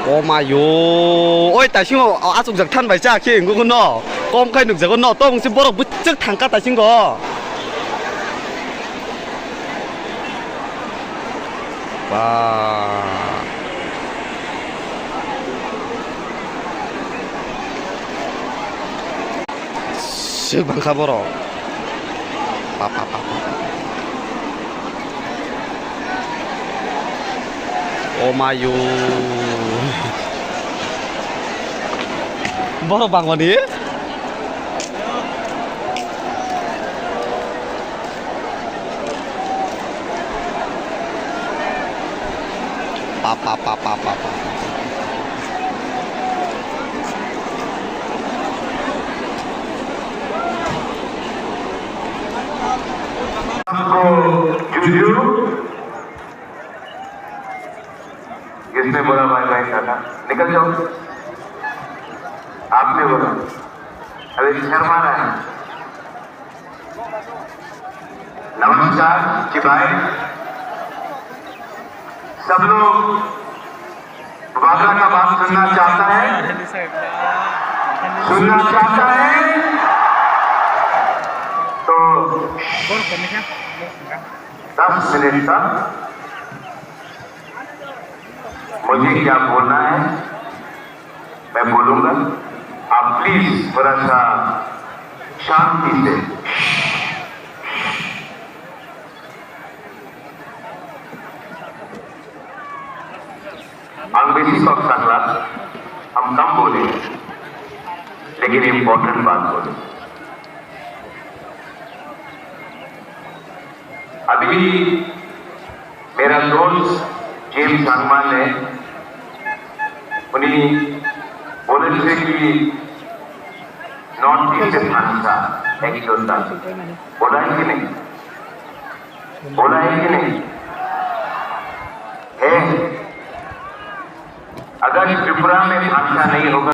ô mà yo ôi tại sao áp dụng giặc than phải cha khi người con nọ con cái được giặc con nọ tôi không xin bỏ được bứt trước thằng cá tại sao có và sức bằng khá bỏ ô mà yo bỏ bằng vào đi किसने बोला भाई भाई काका निकल जाओ आपने बोला अरे शर्मा रहा है नमस्कार जी भाई सब लोग वादा का बात सुनना चाहता है तो 10 मिनट तक मुझे क्या बोलना है मैं बोलूंगा आप प्लीज थोड़ा सा शांति से अंग्रेजी कक्षा क्लास हम कम बोले लेकिन इंपॉर्टेंट बात बोले अभी मेरा दोस्त जेम्स हनुमान ने उन्हीं बोले थे कि नॉर्थ ईस्ट भाषा एक होता बोला है कि नहीं है अगर त्रिपुरा में भाषा नहीं होगा